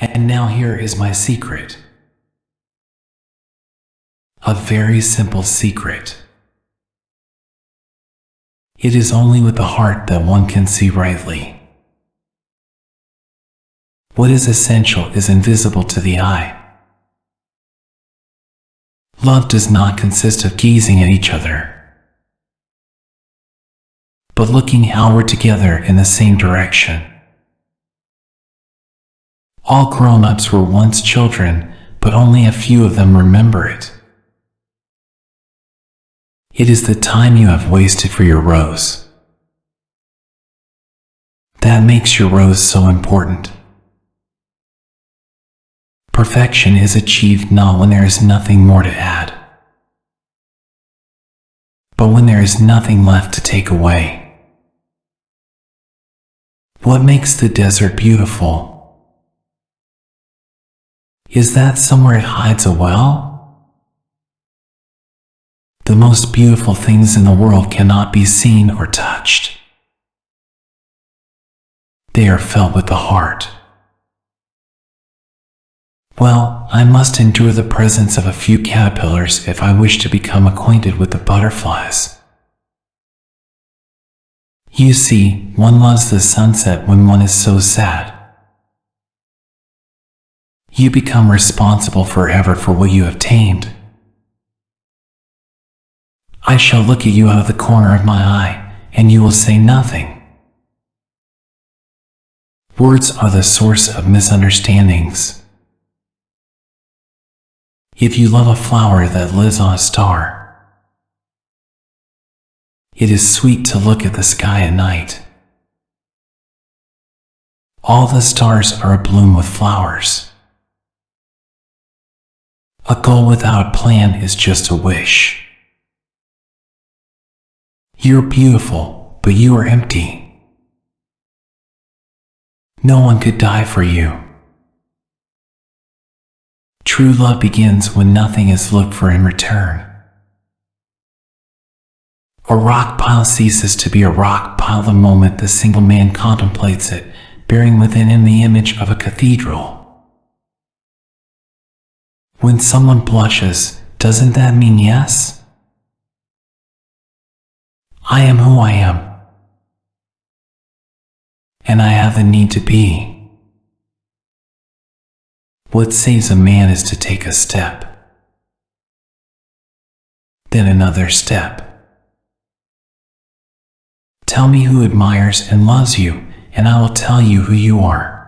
And now here is my secret. A very simple secret. It is only with the heart that one can see rightly. What is essential is invisible to the eye. Love does not consist of gazing at each other, but looking outward together in the same direction. All grown-ups were once children, but only a few of them remember it. It is the time you have wasted for your rose that makes your rose so important. Perfection is achieved not when there is nothing more to add, but when there is nothing left to take away. What makes the desert beautiful? Is that somewhere it hides a well? The most beautiful things in the world cannot be seen or touched. They are felt with the heart. Well, I must endure the presence of a few caterpillars if I wish to become acquainted with the butterflies. You see, one loves the sunset when one is so sad. You become responsible forever for what you have tamed. I shall look at you out of the corner of my eye, and you will say nothing. Words are the source of misunderstandings. If you love a flower that lives on a star, it is sweet to look at the sky at night. All the stars are abloom with flowers. A goal without a plan is just a wish. You're beautiful, but you are empty. No one could die for you. True love begins when nothing is looked for in return. A rock pile ceases to be a rock pile the moment the single man contemplates it, bearing within him the image of a cathedral. When someone blushes, doesn't that mean yes? I am who I am, and I have the need to be. What saves a man is to take a step, then another step. Tell me who admires and loves you, and I will tell you who you are.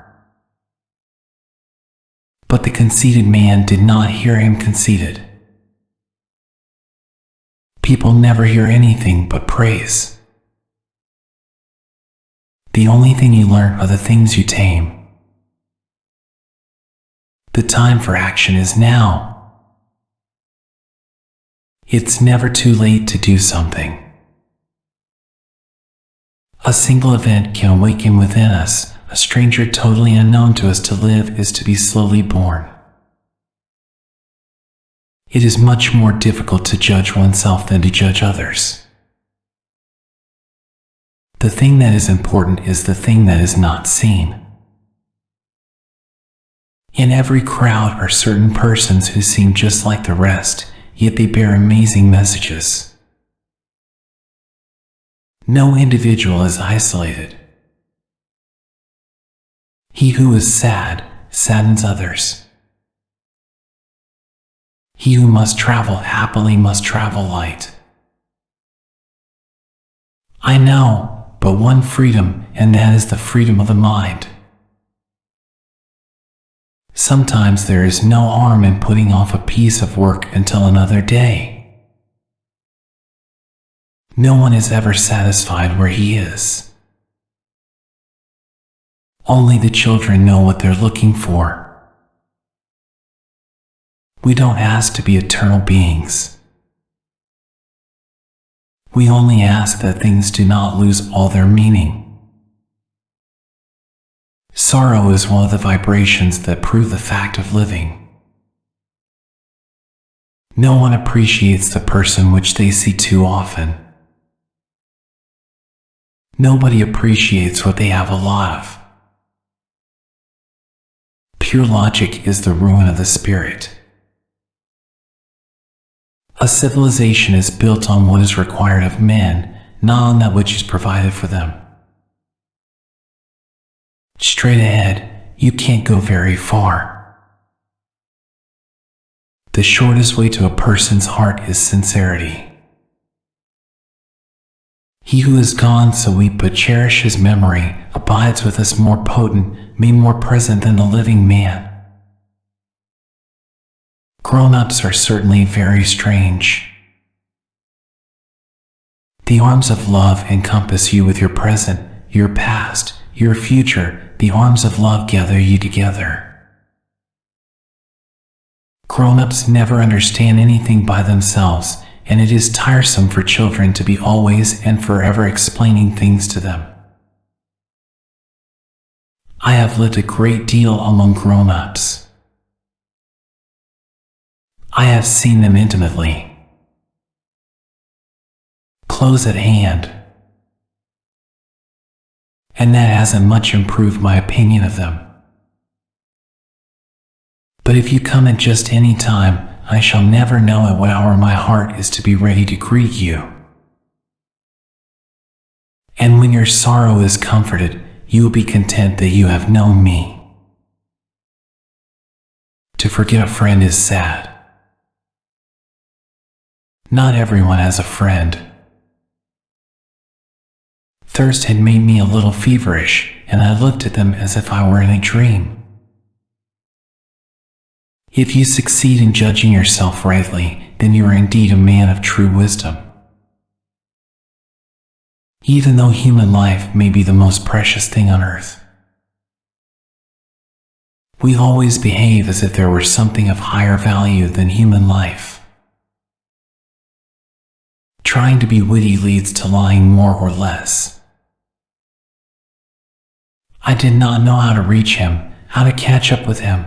But the conceited man did not hear him conceited. People never hear anything but praise. The only thing you learn are the things you tame. The time for action is now. It's never too late to do something. A single event can awaken within us a stranger totally unknown to us. To live is to be slowly born. It is much more difficult to judge oneself than to judge others. The thing that is important is the thing that is not seen. In every crowd are certain persons who seem just like the rest, yet they bear amazing messages. No individual is isolated. He who is sad saddens others. He who must travel happily must travel light. I know but one freedom, and that is the freedom of the mind. Sometimes there is no harm in putting off a piece of work until another day. No one is ever satisfied where he is. Only the children know what they're looking for. We don't ask to be eternal beings. We only ask that things do not lose all their meaning. Sorrow is one of the vibrations that prove the fact of living. No one appreciates the person which they see too often. Nobody appreciates what they have a lot of. pure logic is the ruin of the spirit. A civilization is built on what is required of men, not on that which is provided for them. Straight ahead, you can't go very far. The shortest way to a person's heart is sincerity. He who is gone, so we but cherish his memory, abides with us more potent, made more present than the living man. Grown-ups are certainly very strange. The arms of love encompass you with your present, your past, your future. The arms of love gather you together. Grown-ups never understand anything by themselves, and it is tiresome for children to be always and forever explaining things to them. I have lived a great deal among grown-ups. I have seen them intimately, close at hand, and that hasn't much improved my opinion of them. But if you come at just any time, I shall never know at what hour my heart is to be ready to greet you. And when your sorrow is comforted, you will be content that you have known me. To forget a friend is sad. Not everyone has a friend. Thirst had made me a little feverish, and I looked at them as if I were in a dream. If you succeed in judging yourself rightly, then you are indeed a man of true wisdom. Even though human life may be the most precious thing on earth, we always behave as if there were something of higher value than human life. Trying to be witty leads to lying more or less. I did not know how to reach him, how to catch up with him.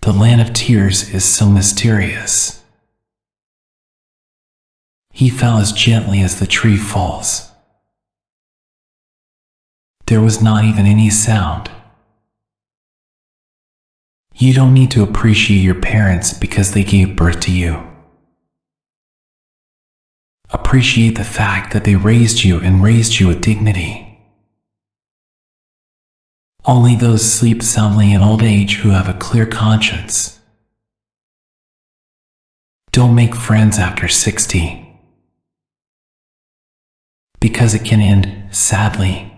The land of tears is so mysterious. He fell as gently as the tree falls. There was not even any sound. You don't need to appreciate your parents because they gave birth to you. Appreciate the fact that they raised you and raised you with dignity. Only those sleep soundly in old age who have a clear conscience. Don't make friends after 60, because it can end sadly.